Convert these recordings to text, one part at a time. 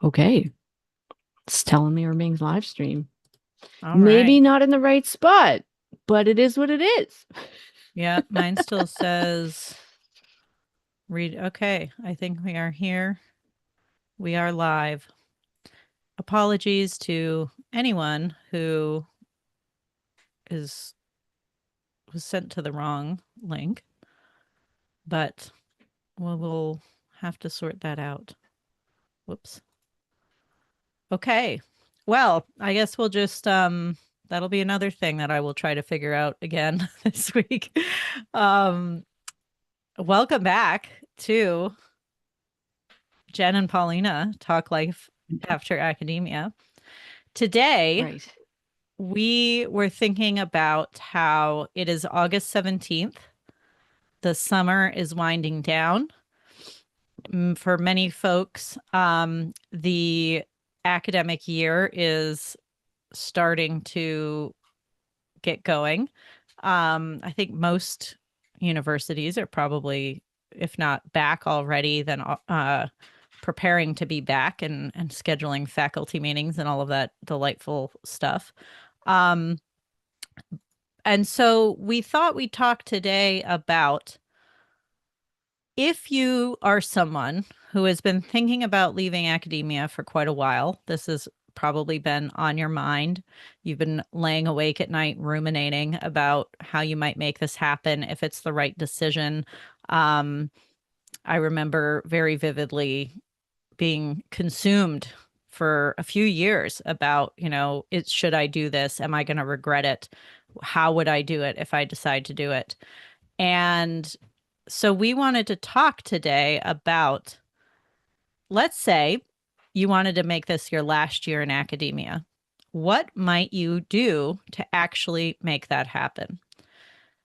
Okay. It's telling me we're being live stream. All Maybe right. not in the right spot, but it is what it is. Yeah, mine still says read. Okay, I think we are here. We are live. Apologies to anyone who is was sent to the wrong link, but we'll have to sort that out. Whoops. Okay. Well, I guess we'll just that'll be another thing that I will try to figure out again this week. Um welcome back to Jen and Paulina Talk Life After Academia. Today, Right. we were thinking about how it is August 17th. The summer is winding down. For many folks, the academic year is starting to get going. I think most universities are probably, if not back already, then preparing to be back and scheduling faculty meetings and all of that delightful stuff. Um, and so we thought we'd talk today about if you are someone who has been thinking about leaving academia for quite a while, this has probably been on your mind. You've been laying awake at night ruminating about how you might make this happen, if it's the right decision. Um, I remember very vividly being consumed for a few years about, should I do this? Am I going to regret it? How would I do it if I decide to do it? And so we wanted to talk today about, let's say you wanted to make this your last year in academia. What might you do to actually make that happen?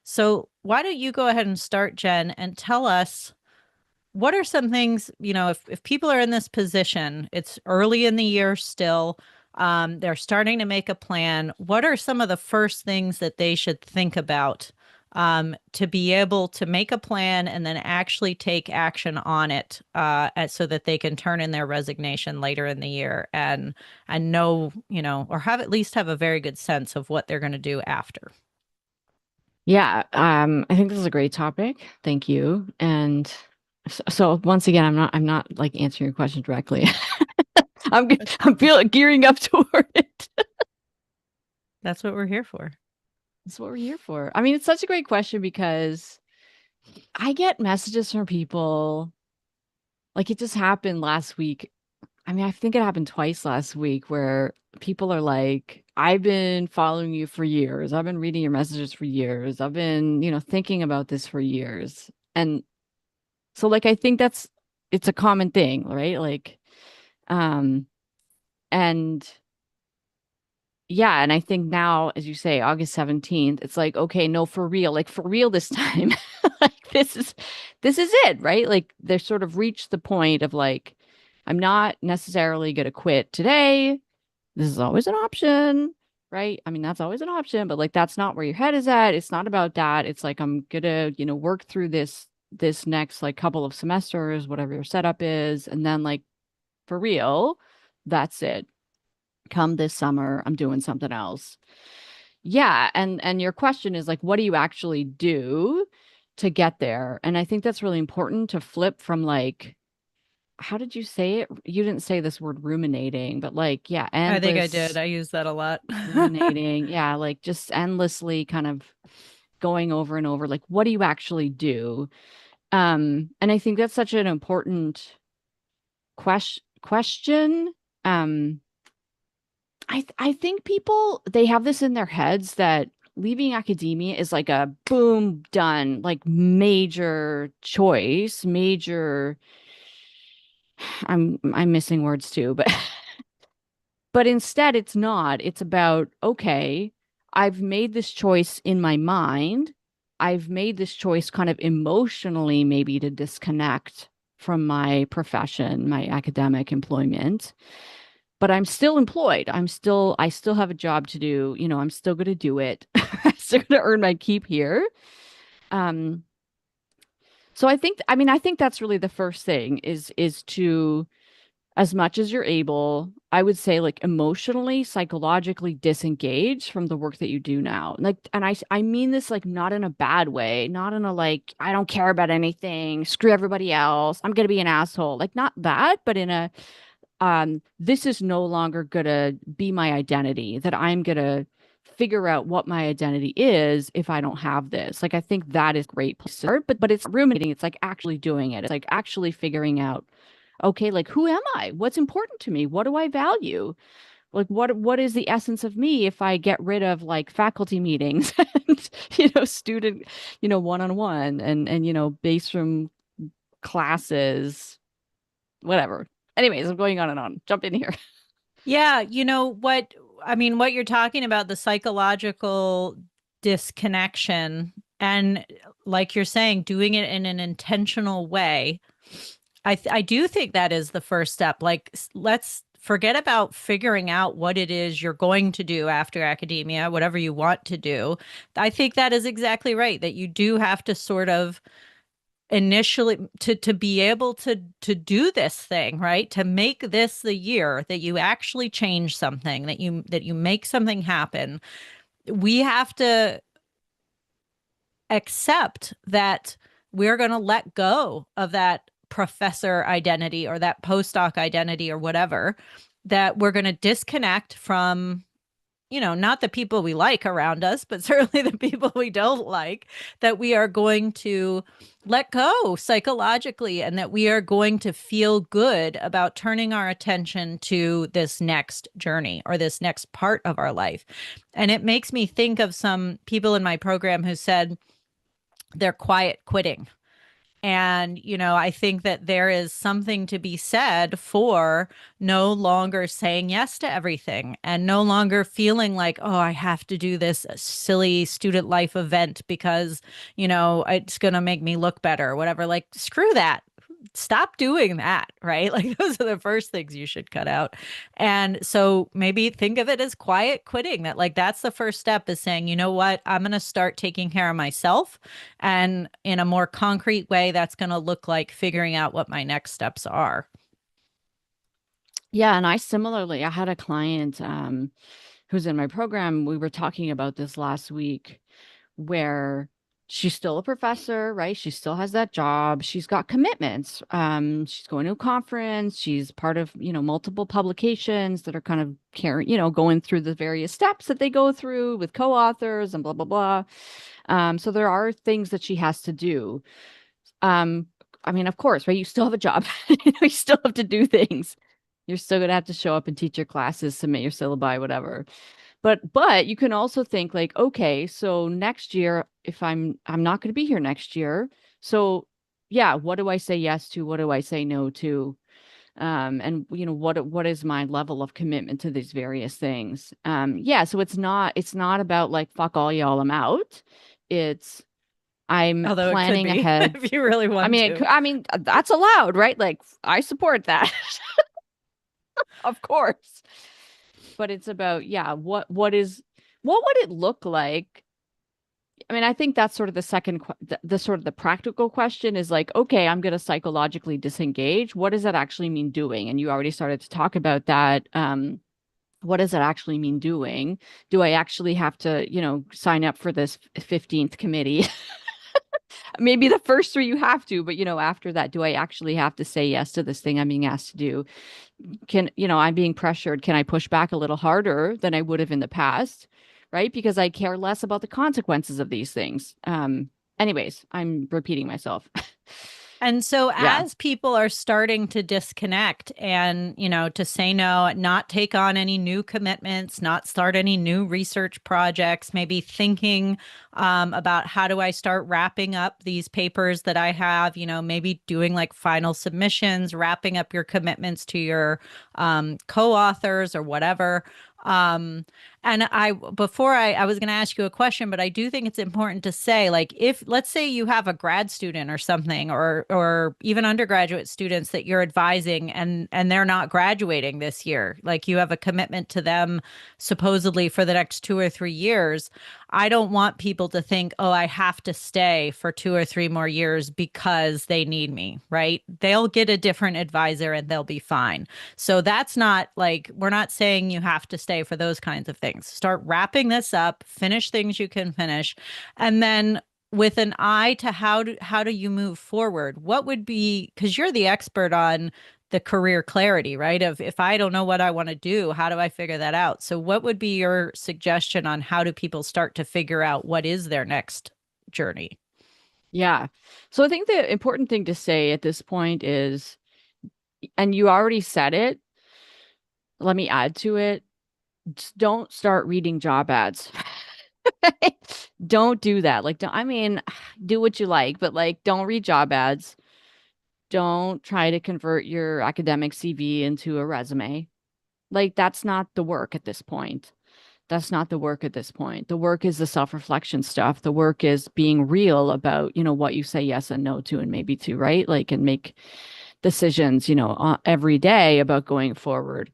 So, why don't you go ahead and start, Jen, and tell us what are some things, if people are in this position, it's early in the year still, they're starting to make a plan. What are some of the first things that they should think about to be able to make a plan and then actually take action on it so that they can turn in their resignation later in the year and know, or have at least have a very good sense of what they're going to do after. Yeah. I think this is a great topic. Thank you. And so once again, I'm not like answering your question directly. I'm feeling gearing up toward it. That's what we're here for. That's what we're here for. I mean, it's such a great question because I get messages from people like it just happened last week. I mean, I think it happened twice last week where people are like, I've been following you for years. I've been reading your messages for years. I've been, thinking about this for years. And so like I think it's a common thing, right? Like um and yeah, and I think now, as you say, August 17th, it's like, okay, no, for real this time. Like this is it, right? Like they've sort of reached the point of like, I'm not necessarily gonna quit today. This is always an option, right? I mean, that's always an option, but like that's not where your head is at. It's not about that. It's like I'm gonna, work through this next like couple of semesters, whatever your setup is, and then like for real, that's it. Come this summer, I'm doing something else. Yeah, and your question is like, what do you actually do to get there? And I think that's really important to flip from like, how did you say it? You didn't say this word ruminating, but like, yeah, I think I did. endless I use that a lot. ruminating. Yeah, like just endlessly kind of going over and over, like, what do you actually do? And I think that's such an important question. Um, I think people they have this in their heads that leaving academia is like a boom done, like major choice, major I'm missing words too, but but instead it's not. It's about okay, I've made this choice in my mind. I've made this choice kind of emotionally maybe to disconnect from my profession, my academic employment, but I'm still employed. I still have a job to do. I'm still going to do it. I'm still going to earn my keep here. Um, so I think that's really the first thing is to as much as you're able, I would say like emotionally, psychologically disengage from the work that you do now. Like, and I mean this like not in a bad way, not in a like, I don't care about anything, screw everybody else, I'm gonna be an asshole. Like not that, but in a this is no longer gonna be my identity, that I'm gonna figure out what my identity is if I don't have this. Like I think that is great place to start, but it's ruminating, it's like actually doing it. It's like actually figuring out, okay, like who am I? What's important to me? What do I value? Like what is the essence of me if I get rid of like faculty meetings and student, one-on-one and base from classes, whatever. Anyways, I'm going on and on. Jump in here. Yeah, you know what I mean, what you're talking about, the psychological disconnection, and like you're saying, doing it in an intentional way. I do think that is the first step. Like, let's forget about figuring out what it is you're going to do after academia, whatever you want to do. I think that is exactly right, that you do have to sort of initially to be able to do this thing, right, to make this the year that you actually change something, that you make something happen. We have to accept that we're going to let go of that professor identity or that postdoc identity or whatever, that we're going to disconnect from, not the people we like around us, but certainly the people we don't like, that we are going to let go psychologically, and that we are going to feel good about turning our attention to this next journey or this next part of our life. And it makes me think of some people in my program who said they're quiet quitting. And, I think that there is something to be said for no longer saying yes to everything and no longer feeling like, oh, I have to do this silly student life event because, it's going to make me look better or whatever. Like, screw that. Stop doing that, right? Like, those are the first things you should cut out. And so maybe think of it as quiet quitting, that like that's the first step, is saying, you know what, I'm going to start taking care of myself. And in a more concrete way, that's going to look like figuring out what my next steps are. Yeah, and I had a client who's in my program. We were talking about this last week where she's still a professor, right? She still has that job. She's got commitments. She's going to a conference. She's part of, multiple publications that are kind of carrying, going through the various steps that they go through with co-authors and blah, blah, blah. So there are things that she has to do. Um, I mean, of course, right? You still have a job. You still have to do things. You're still gonna have to show up and teach your classes, submit your syllabi, whatever. But you can also think like, okay, so next year, if I'm not going to be here next year, so yeah, what do I say yes to? What do I say no to? And what is my level of commitment to these various things? Yeah, so it's not about like fuck all y'all, I'm out. It's I'm Although it could planning be ahead. if you really I want mean, to. I mean that's allowed, right? Like I support that, of course. But it's about, yeah, what would it look like? I mean, I think that's sort of the second the sort of the practical question is like, okay, I'm going to psychologically disengage. What does that actually mean doing? And you already started to talk about that. What does that actually mean doing? Do I actually have to, sign up for this 15th committee? Maybe the first three you have to, but after that, do I actually have to say yes to this thing I'm being asked to do? I'm being pressured. Can I push back a little harder than I would have in the past? Right? Because I care less about the consequences of these things. Anyways, I'm repeating myself. And so Yeah. as people are starting to disconnect and, to say no, not take on any new commitments, not start any new research projects, maybe thinking about how do I start wrapping up these papers that I have, maybe doing like final submissions, wrapping up your commitments to your co-authors or whatever. Um, and I was going to ask you a question, but I do think it's important to say, like, if let's say you have a grad student or something, or even undergraduate students that you're advising, and they're not graduating this year, like you have a commitment to them supposedly for the next 2 or 3 years. I don't want people to think, oh, I have to stay for 2 or 3 more years because they need me, right? They'll get a different advisor and they'll be fine. So that's not like, we're not saying you have to stay for those kinds of things. Start wrapping this up, finish things you can finish, and then with an eye to how do you move forward? What would be, because you're the expert on the career clarity, right? Of if I don't know what I want to do, how do I figure that out? So what would be your suggestion on how do people start to figure out what is their next journey? Yeah. So I think the important thing to say at this point is, and you already said it, let me add to it, just don't start reading job ads. Don't do that. Like, don't, I mean, do what you like, but like, don't read job ads. Don't try to convert your academic CV into a resume. Like, that's not the work at this point. That's not the work at this point. The work is the self-reflection stuff. The work is being real about, what you say yes and no to and maybe to, right? Like, and make decisions, every day about going forward.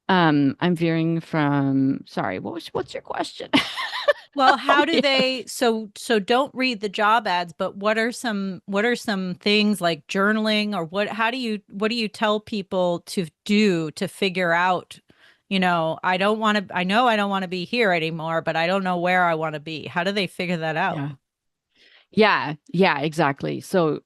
I'm veering from, sorry, what's your question? Well, Oh, how do yeah. they so don't read the job ads, but what are some things like journaling or what do you tell people to do to figure out, I know I don't want to be here anymore, but I don't know where I want to be. How do they figure that out? Yeah. Yeah. Yeah, exactly. So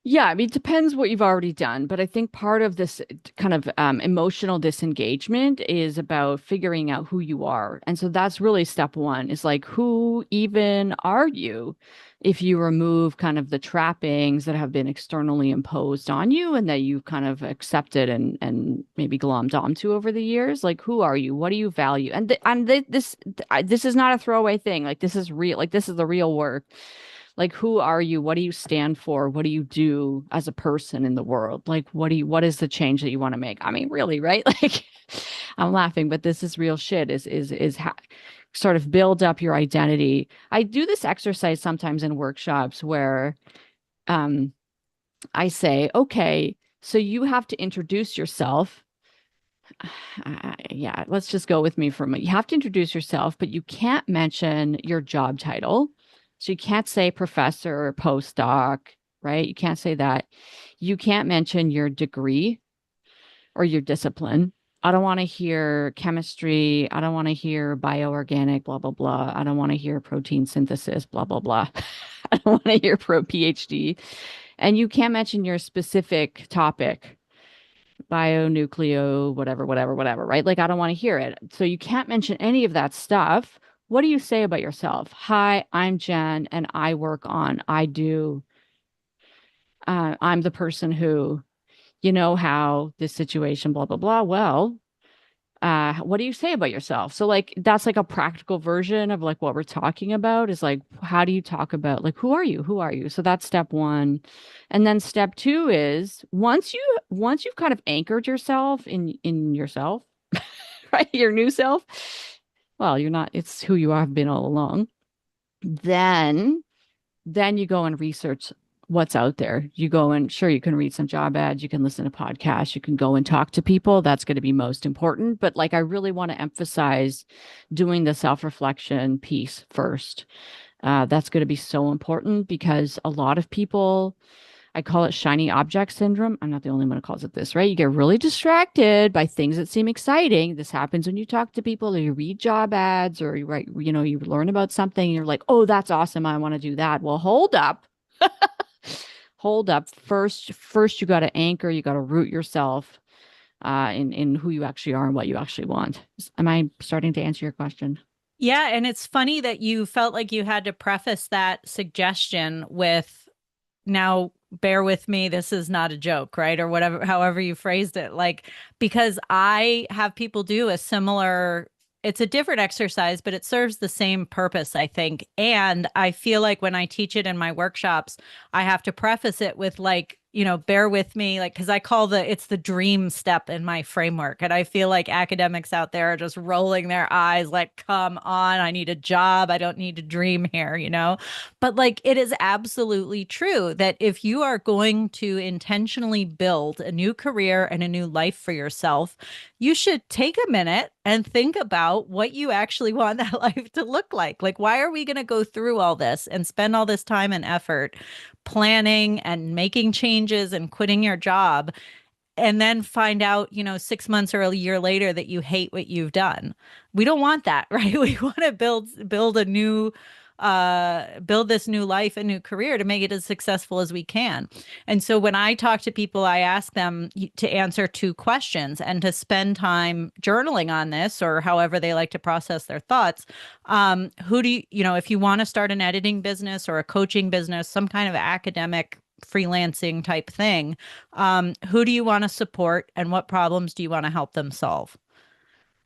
yeah, I mean, it depends what you've already done, but I think part of this kind of emotional disengagement is about figuring out who you are. And so that's really step one is like, who even are you if you remove kind of the trappings that have been externally imposed on you and that you've kind of accepted and maybe glommed onto over the years? Like, who are you? What do you value? This is not a throwaway thing. Like, this is real. Like, this is the real work. Like, who are you? What do you stand for? What do you do as a person in the world? Like, what is the change that you want to make? I mean, really, right? Like, I'm laughing, but this is real shit. Sort of build up your identity. I do this exercise sometimes in workshops where um I say, okay, so you have to introduce yourself. Yeah, let's just go with me for a minute. You have to introduce yourself, but you can't mention your job title. So you can't say professor or postdoc, right? You can't say that. You can't mention your degree or your discipline. I don't want to hear chemistry. I don't want to hear bioorganic, blah, blah, blah. I don't want to hear protein synthesis, blah, blah, blah. I don't want to hear pro PhD. And you can't mention your specific topic, bionucleo, whatever, whatever, whatever, right? Like, I don't want to hear it. So you can't mention any of that stuff. What do you say about yourself? Hi, I'm Jen, and I'm the person who, how this situation, blah, blah, blah. Well, what do you say about yourself? So like that's like a practical version of like what we're talking about is like how do you talk about like who are you? Who are you? So that's step one. And then step two is once you've kind of anchored yourself in yourself, right? Your new self. Well, you're not, it's who you have been all along. Then then you go and research what's out there. You go and sure, you can read some job ads, you can listen to podcasts, you can go and talk to people. That's going to be most important. But like, I really want to emphasize doing the self reflection piece first. That's going to be so important because a lot of people, I call it shiny object syndrome. I'm not the only one who calls it this, right? You get really distracted by things that seem exciting. This happens when you talk to people or you read job ads or you write, you learn about something and you're like, oh, that's awesome. I want to do that. Well, hold up. Hold up. First you got to anchor, you got to root yourself in who you actually are and what you actually want. Am I starting to answer your question? Yeah, and it's funny that you felt like you had to preface that suggestion with, now bear with me, this is not a joke, right? Or whatever, however you phrased it. Like, because I have people do a similar, it's a different exercise, but it serves the same purpose, I think. And I feel like when I teach it in my workshops, I have to preface it with like, bear with me, like, because I call it's the dream step in my framework. And I feel like academics out there are just rolling their eyes like, come on, I need a job. I don't need to dream here. But like, it is absolutely true that if you are going to intentionally build a new career and a new life for yourself, you should take a minute and think about what you actually want that life to look like. Like, why are we going to go through all this and spend all this time and effort planning and making changes and quitting your job and then find out, 6 months or a year later that you hate what you've done? We don't want that, right? We want to build a new build this new life, a new career to make it as successful as we can. And so when I talk to people, I ask them to answer two questions and to spend time journaling on this or however they like to process their thoughts. Who do if you want to start an editing business or a coaching business, some kind of academic freelancing type thing, who do you want to support and what problems do you want to help them solve?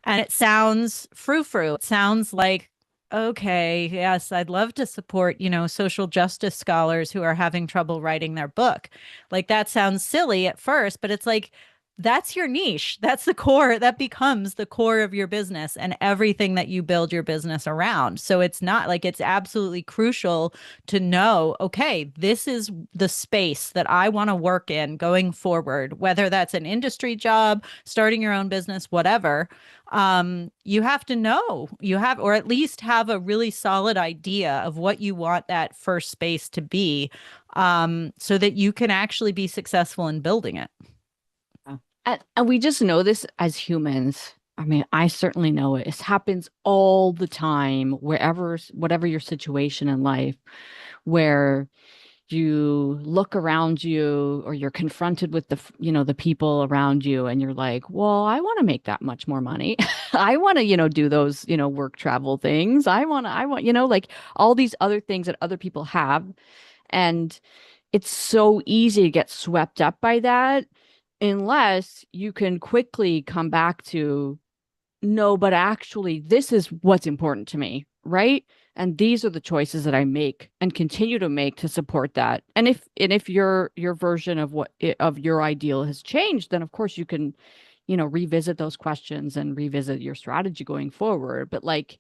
And it sounds frou-frou. It sounds like, okay, yes, I'd love to support, social justice scholars who are having trouble writing their book. Like that sounds silly at first, but it's like, that's your niche. That's the core. That becomes the core of your business and everything that you build your business around. So it's not like it's absolutely crucial to know, okay, this is the space that I want to work in going forward, whether that's an industry job, starting your own business, whatever. You have to know, or at least have a really solid idea of what you want that first space to be, so that you can actually be successful in building it. Yeah. And we just know this as humans. I mean, I certainly know it. It happens all the time, whatever your situation in life, where you look around you or you're confronted with the people around you and you're like, well, I want to make that much more money. I want to, do those, work travel things. Like all these other things that other people have. And it's so easy to get swept up by that unless you can quickly come back to, no, but actually, this is what's important to me, right? And these are the choices that I make and continue to make to support that. And if your version of of your ideal has changed, then of course you can, revisit those questions and revisit your strategy going forward. But like,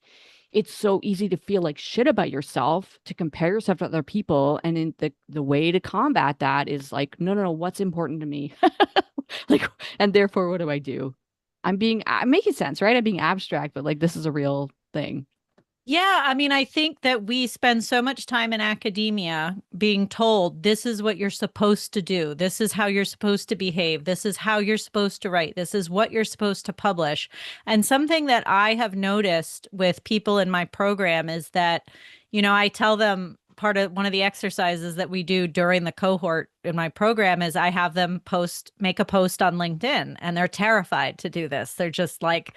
it's so easy to feel like shit about yourself, to compare yourself to other people. And in the way to combat that is like, no, no, no, what's important to me? Like, and therefore, what do I do? I'm making sense, right? I'm being abstract, but like, this is a real thing. Yeah, I mean, I think that we spend so much time in academia being told this is what you're supposed to do. This is how you're supposed to behave. This is how you're supposed to write. This is what you're supposed to publish. And something that I have noticed with people in my program is that, I tell them part of one of the exercises that we do during the cohort in my program is I have them make a post on LinkedIn, and they're terrified to do this. They're just like,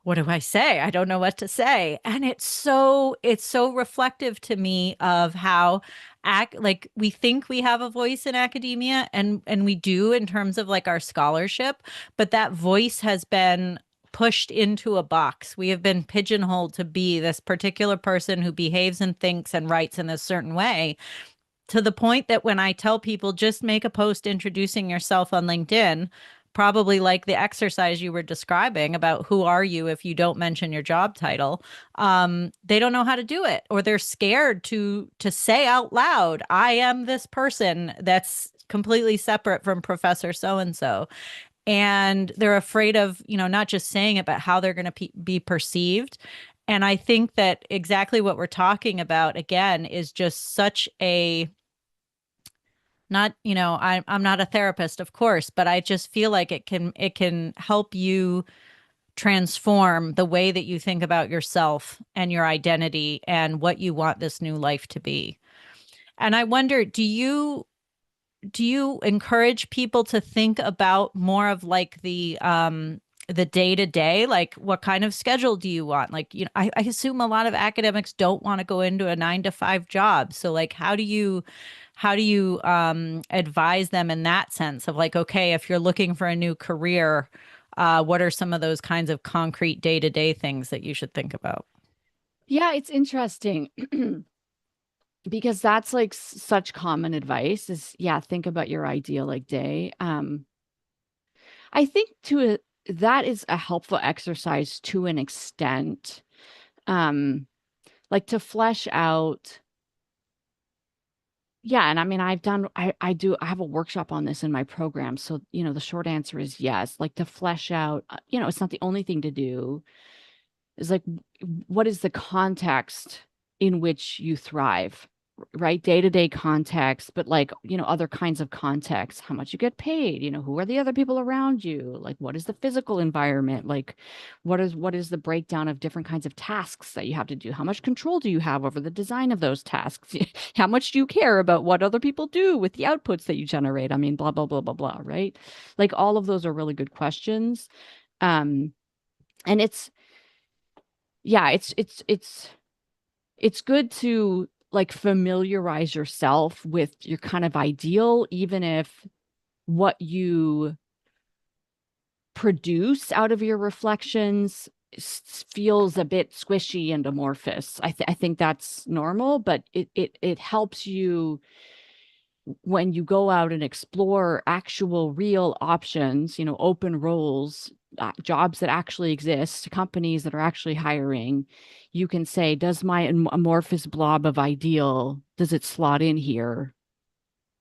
what do I say? I don't know what to say. And it's so reflective to me of how like we think we have a voice in academia, and we do in terms of like our scholarship, but that voice has been pushed into a box. We have been pigeonholed to be this particular person who behaves and thinks and writes in a certain way, to the point that when I tell people just make a post introducing yourself on LinkedIn, probably like the exercise you were describing about who are you if you don't mention your job title, they don't know how to do it, or they're scared to say out loud, I am this person that's completely separate from Professor so and so. And they're afraid of, not just saying it, but how they're going to be perceived. And I think that exactly what we're talking about again is just such a not, I'm not a therapist, of course, but I just feel like it can help you transform the way that you think about yourself and your identity and what you want this new life to be. And I wonder, do you encourage people to think about more of like the day to day, like what kind of schedule do you want? Like, I assume a lot of academics don't want to go into a 9 to 5 job. So like, how do you advise them in that sense of like, okay, if you're looking for a new career, what are some of those kinds of concrete day to day things that you should think about? Yeah, it's interesting. because that's like such common advice is, yeah, think about your ideal like day. I think that is a helpful exercise to an extent. Um, like to flesh out. Yeah, and I mean, I have a workshop on this in my program. So, the short answer is yes. Like to flesh out, it's not the only thing to do. Is like, what is the context in which you thrive, right? Day to day context, but like, other kinds of context, how much you get paid, who are the other people around you? Like, what is the physical environment? Like, what is the breakdown of different kinds of tasks that you have to do? How much control do you have over the design of those tasks? How much do you care about what other people do with the outputs that you generate? I mean, blah, blah, blah, blah, blah, right? Like all of those are really good questions. Um, and yeah, it's good to like familiarize yourself with your kind of ideal, even if what you produce out of your reflections feels a bit squishy and amorphous. I think that's normal, but it helps you when you go out and explore actual real options, open roles, jobs that actually exist, companies that are actually hiring, you can say, does my amorphous blob of ideal, does it slot in here?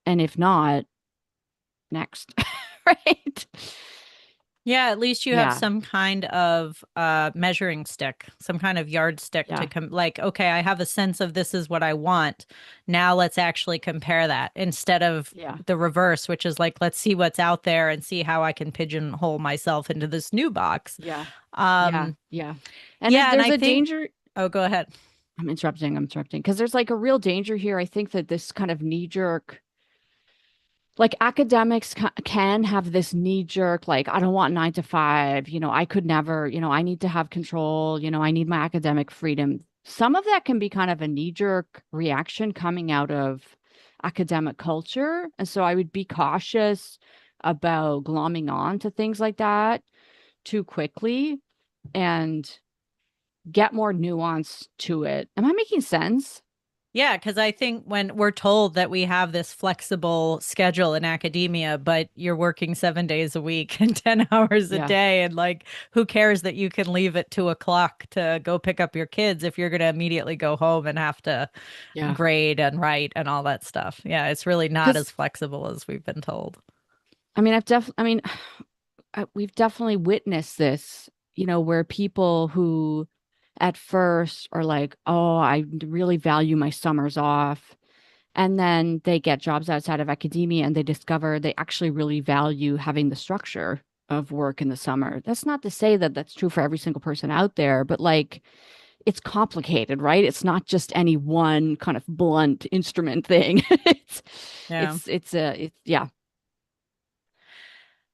And if not, next. Right? Yeah, at least you have Yeah. some kind of measuring stick, some kind of yardstick to Yeah. like, okay, I have a sense of this is what I want. Now let's actually compare that instead of Yeah. the reverse, which is like, let's see what's out there and see how I can pigeonhole myself into this new box. Yeah. Yeah. Um, Yeah. And yeah, and there's I a think, danger. oh, go ahead. I'm interrupting because there's like a real danger here. I think that this kind of knee jerk, like academics can have this knee jerk, like, I don't want 9 to 5, I could never, I need to have control, I need my academic freedom. Some of that can be kind of a knee jerk reaction coming out of academic culture. And so I would be cautious about glomming on to things like that too quickly and get more nuance to it. Am I making sense? Yeah, because I think when we're told that we have this flexible schedule in academia, but you're working 7 days a week and 10 hours a Yeah. day, and like, who cares that you can leave at 2 o'clock to go pick up your kids if you're going to immediately go home and have to Yeah. grade and write and all that stuff? Yeah, it's really not as Because, flexible as we've been told. I mean, we've definitely witnessed this, where people who at first are like, oh, I really value my summers off. And then they get jobs outside of academia and they discover they actually really value having the structure of work in the summer. That's not to say that that's true for every single person out there, but like it's complicated, right? It's not just any one kind of blunt instrument thing. Yeah. Yeah,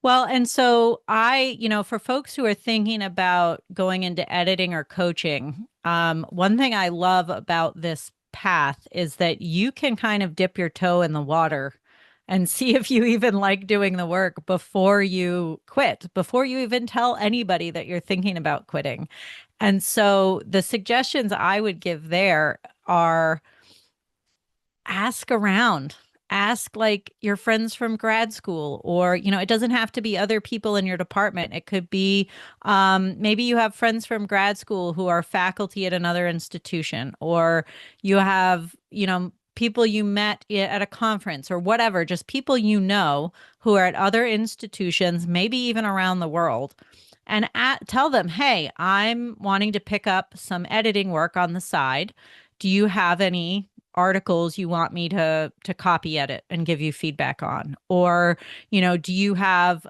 Well, and so for folks who are thinking about going into editing or coaching, one thing I love about this path is that you can kind of dip your toe in the water and see if you even like doing the work before you quit, before you even tell anybody that you're thinking about quitting. And so the suggestions I would give there are ask around. Ask like your friends from grad school, or, it doesn't have to be other people in your department. It could be maybe you have friends from grad school who are faculty at another institution, or you have, people you met at a conference or whatever, just people who are at other institutions, maybe even around the world. And tell them, hey, I'm wanting to pick up some editing work on the side. Do you have any articles you want me to copy edit and give you feedback on? Or, do you have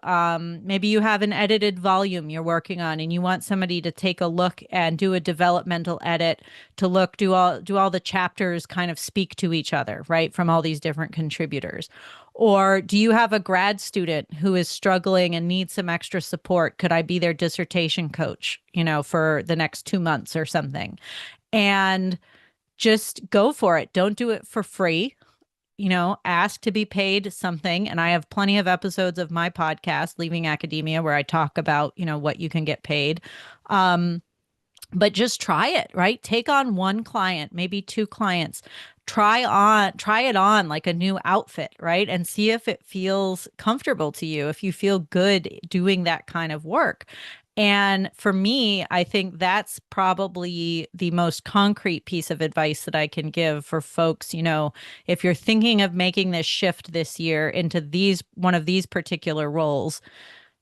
maybe you have an edited volume you're working on and you want somebody to take a look and do a developmental edit to look, do all the chapters kind of speak to each other, right? From all these different contributors. Or do you have a grad student who is struggling and needs some extra support? Could I be their dissertation coach, for the next 2 months or something? And just go for it. Don't do it for free. Ask to be paid something. And I have plenty of episodes of my podcast, Leaving Academia, where I talk about, what you can get paid. But just try it, right? Take on one client, maybe two clients, try it on like a new outfit, right? And see if it feels comfortable to you, if you feel good doing that kind of work. And for me, I think that's probably the most concrete piece of advice that I can give for folks. If you're thinking of making this shift this year into one of these particular roles,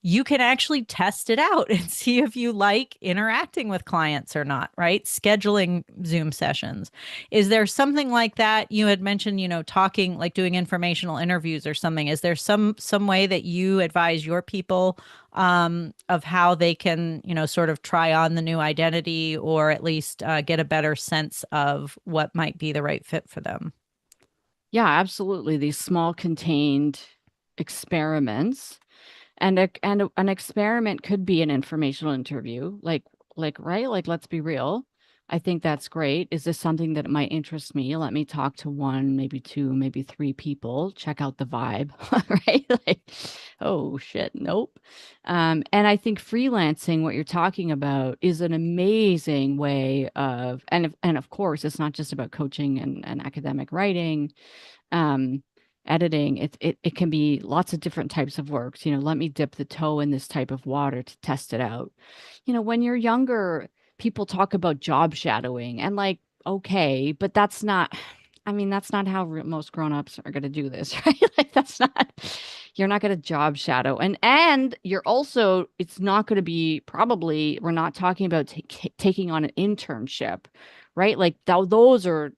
you can actually test it out and see if you like interacting with clients or not, right? Scheduling Zoom sessions. Is there something like that? You had mentioned, talking, like doing informational interviews or something. Is there some way that you advise your people of how they can, sort of try on the new identity, or at least get a better sense of what might be the right fit for them? Yeah, absolutely. These small contained experiments. And an experiment could be an informational interview, like right? Like, let's be real. I think that's great. Is this something that might interest me? Let me talk to one, maybe two, maybe three people, check out the vibe, right? Like, oh shit, nope. And I think freelancing, what you're talking about, is an amazing way of, and of course, it's not just about coaching and academic writing, um, editing. It can be lots of different types of works. Let me dip the toe in this type of water to test it out. When you're younger, people talk about job shadowing and like, okay, but that's not, I mean, that's not how most grown-ups are going to do this, right? Like that's not, you're not going to job shadow. And you're also, it's not going to be, probably, we're not talking about taking on an internship, right? Like those are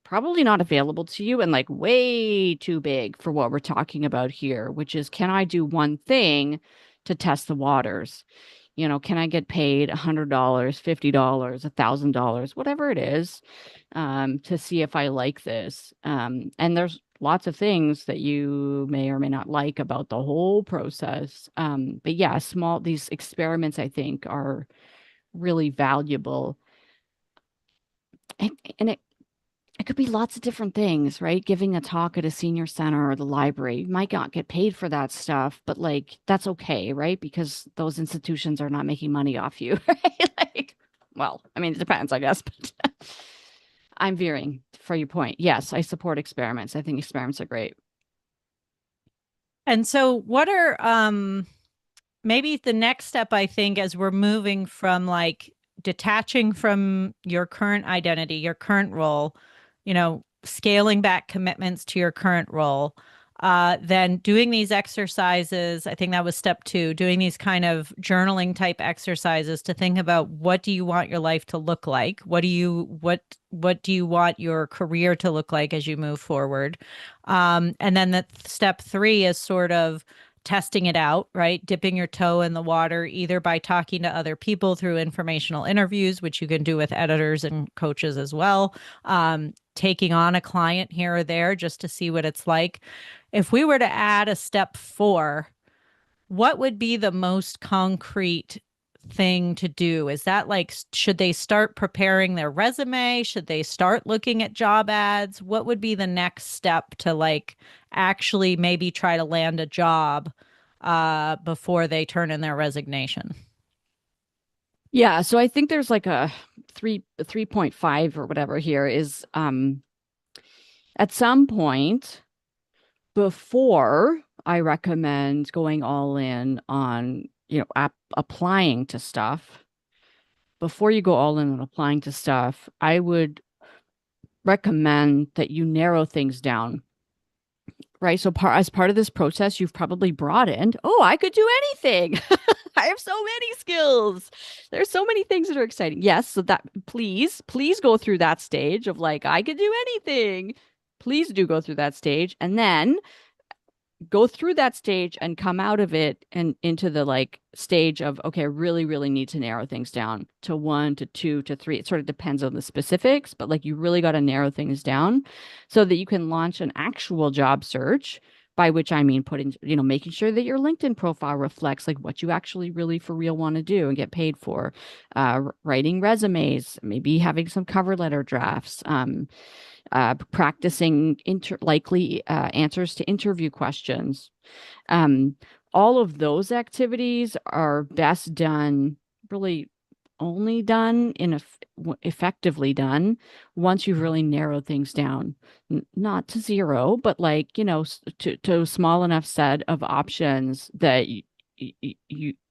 probably not available to you and like way too big for what we're talking about here, which is, can I do one thing to test the waters? Can I get paid $100, $50, $1,000, whatever it is, to see if I like this? And there's lots of things that you may or may not like about the whole process. But yeah, these experiments, I think, are really valuable. And it could be lots of different things, right? Giving a talk at a senior center or the library. You might not get paid for that stuff, but like that's okay, right? Because those institutions are not making money off you, right? Like, well, I mean, it depends, I guess, but I'm veering for your point. Yes, I support experiments. I think experiments are great. And so what are maybe the next step, I think, as we're moving from like detaching from your current identity, your current role, scaling back commitments to your current role, then doing these exercises. I think that was step two, doing these kind of journaling type exercises to think about, what do you want your life to look like? What do you want your career to look like as you move forward? And then step three is sort of testing it out, right? Dipping your toe in the water, either by talking to other people through informational interviews, which you can do with editors and coaches as well, taking on a client here or there just to see what it's like. If we were to add a step four, what would be the most concrete thing to do? Is that like, should they start preparing their resume? Should they start looking at job ads? What would be the next step to like actually maybe try to land a job before they turn in their resignation? Yeah, so I think there's like a 3.5 or whatever here is at some point before I recommend going all in on, applying to stuff. Before you go all in on applying to stuff, I would recommend that you narrow things down, right? So as part of this process, you've probably brought in, oh, I could do anything. I have so many skills. There's so many things that are exciting. Yes, so that please go through that stage of like, I could do anything. Please do go through that stage. And then go through that stage and come out of it and into the like stage of, okay, I really, really need to narrow things down to one, to two, to three. It sort of depends on the specifics, but like you really got to narrow things down so that you can launch an actual job search, by which I mean putting, making sure that your LinkedIn profile reflects like what you actually really for real want to do and get paid for, writing resumes, maybe having some cover letter drafts, practicing likely answers to interview questions. Um, all of those activities are best done really only done effectively done once you've really narrowed things down, not to zero, but like, to a small enough set of options that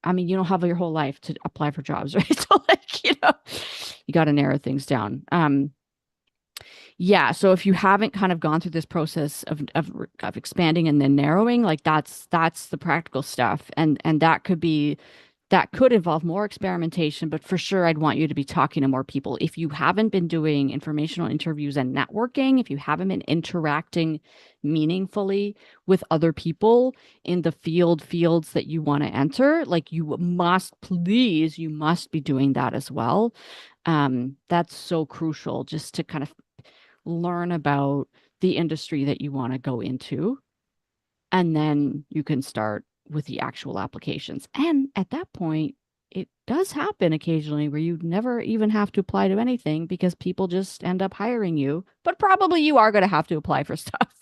I mean, you don't have your whole life to apply for jobs, right? So like, you got to narrow things down. Yeah, so if you haven't kind of gone through this process of expanding and then narrowing, like that's the practical stuff. And that could involve more experimentation, but for sure I'd want you to be talking to more people. If you haven't been doing informational interviews and networking, if you haven't been interacting meaningfully with other people in the fields that you want to enter, like you must be doing that as well. That's so crucial just to kind of learn about the industry that you want to go into, and then you can start with the actual applications. And at that point, it does happen occasionally where you never even have to apply to anything because people just end up hiring you, but probably you are going to have to apply for stuff.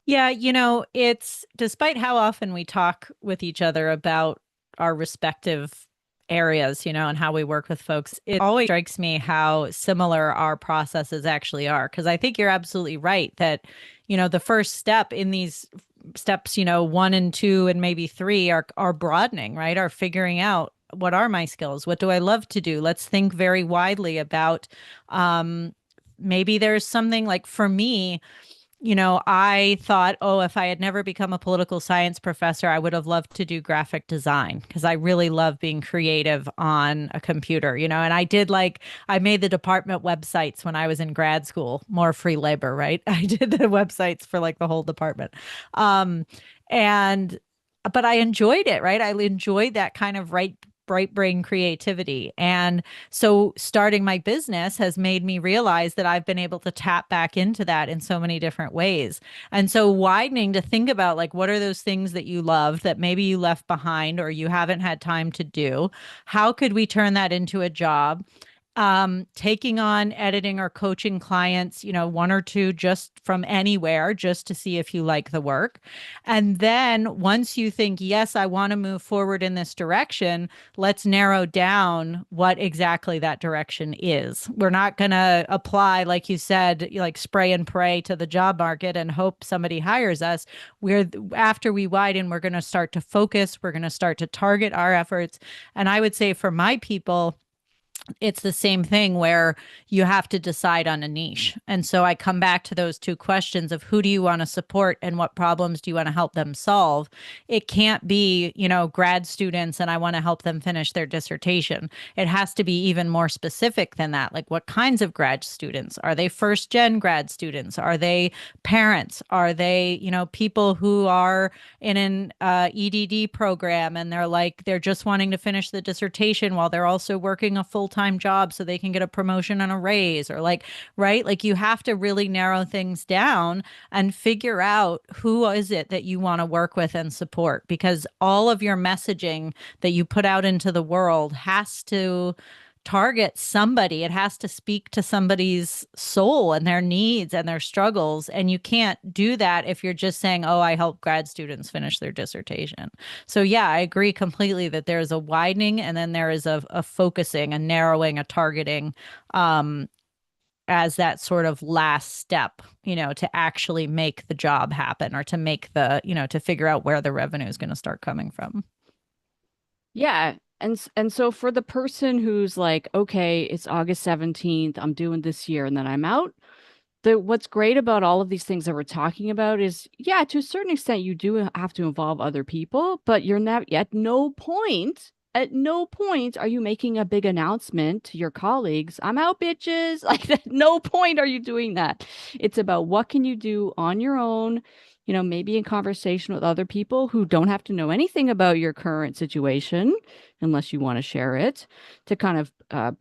Yeah, it's despite how often we talk with each other about our respective areas, and how we work with folks, it always strikes me how similar our processes actually are. Because I think you're absolutely right that, the first step in these steps, one and two and maybe three are broadening, right? Are figuring out what are my skills? What do I love to do? Let's think very widely about maybe there's something like for me. I thought, oh, if I had never become a political science professor, I would have loved to do graphic design because I really love being creative on a computer, and I made the department websites when I was in grad school, more free labor, right? I did the websites for like the whole department. Um, and, but I enjoyed it, right? I enjoyed that kind of bright brain creativity. And so starting my business has made me realize that I've been able to tap back into that in so many different ways. And so widening to think about like what are those things that you love that maybe you left behind or you haven't had time to do? How could we turn that into a job? Taking on editing or coaching clients, one or two just from anywhere, just to see if you like the work. And then once you think, yes, I want to move forward in this direction, let's narrow down what exactly that direction is. We're not going to apply, like you said, like spray and pray to the job market and hope somebody hires us. After we widen, we're going to start to focus, we're going to start to target our efforts. And I would say for my people, it's the same thing where you have to decide on a niche. And so I come back to those two questions of who do you want to support and what problems do you want to help them solve? It can't be, grad students and I want to help them finish their dissertation. It has to be even more specific than that. Like what kinds of grad students? Are they first gen grad students? Are they parents? Are they, people who are in an EDD program and they're just wanting to finish the dissertation while they're also working a full-time job so they can get a promotion and a raise or right? Like you have to really narrow things down and figure out who is it that you want to work with and support because all of your messaging that you put out into the world has to target somebody. It has to speak to somebody's soul and their needs and their struggles. And you can't do that if you're just saying, oh, I help grad students finish their dissertation. So, yeah, I agree completely that there's a widening and then there is a focusing, a narrowing, a targeting as that sort of last step, to actually make the job happen or to make to figure out where the revenue is going to start coming from. Yeah. And so for the person who's like, okay, it's August 17th, I'm doing this year and then I'm out. What's great about all of these things that we're talking about is, yeah, to a certain extent, you do have to involve other people, but you're not at no point are you making a big announcement to your colleagues. I'm out, bitches. Like, at no point are you doing that. It's about what can you do on your own, maybe in conversation with other people who don't have to know anything about your current situation unless you want to share it, to kind of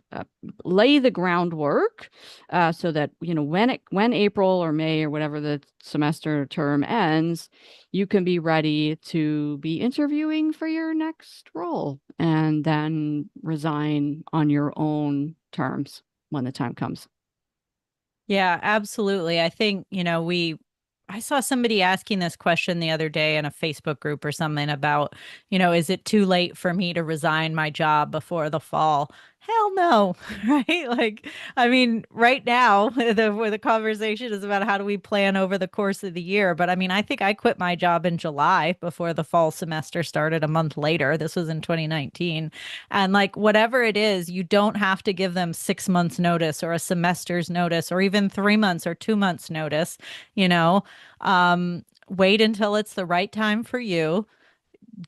lay the groundwork so that when April or May or whatever the semester term ends, you can be ready to be interviewing for your next role and then resign on your own terms when the time comes. Yeah, absolutely. I think, we I saw somebody asking this question the other day in a Facebook group or something about, is it too late for me to resign my job before the fall? Hell no, right? Like, I mean, right now, where the conversation is about how do we plan over the course of the year. But I mean, I think I quit my job in July before the fall semester started a month later. This was in 2019. And like, whatever it is, you don't have to give them 6 months notice or a semester's notice or even 3 months or 2 months notice, you know wait until it's the right time for you.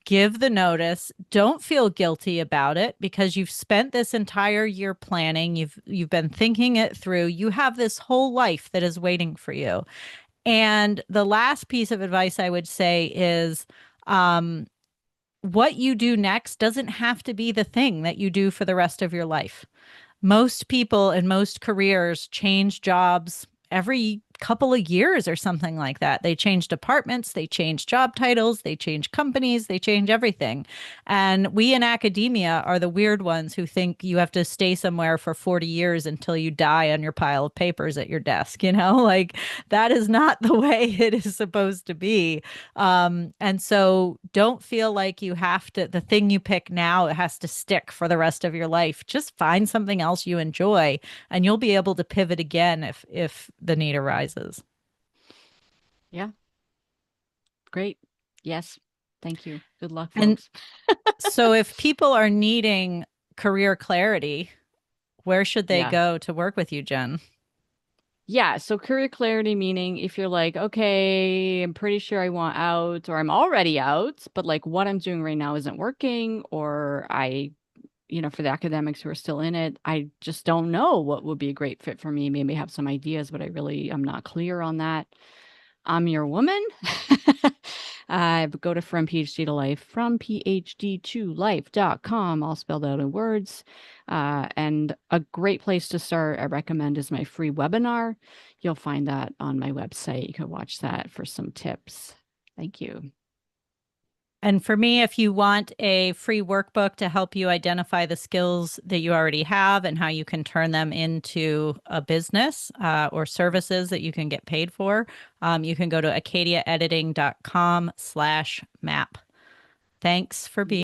Give the notice. Don't feel guilty about it because you've spent this entire year planning. You've been thinking it through. You have this whole life that is waiting for you. And the last piece of advice I would say is um, what you do next doesn't have to be the thing that you do for the rest of your life. Most people in most careers change jobs every couple of years or something like that. They change departments, they change job titles, they change companies, they change everything. And we in academia are the weird ones who think you have to stay somewhere for 40 years until you die on your pile of papers at your desk, Like that is not the way it is supposed to be. And so don't feel like you have to, the thing you pick now, it has to stick for the rest of your life. Just find something else you enjoy and you'll be able to pivot again if the need arises. Yeah. Great. Yes. Thank you. Good luck, And folks. so if people are needing career clarity, where should they Yeah. go to work with you, Jen? Yeah. So career clarity, meaning if you're like, okay, I'm pretty sure I want out or I'm already out, but like what I'm doing right now isn't working, or for the academics who are still in it, I just don't know what would be a great fit for me. Maybe have some ideas, but I'm not clear on that. I'm your woman. Go to From PhD to Life, from PhD to life.com, all spelled out in words. And a great place to start, I recommend, is my free webinar. You'll find that on my website. You can watch that for some tips. Thank you. And for me, if you want a free workbook to help you identify the skills that you already have and how you can turn them into a business or services that you can get paid for, you can go to acadiaediting.com/map. Thanks for being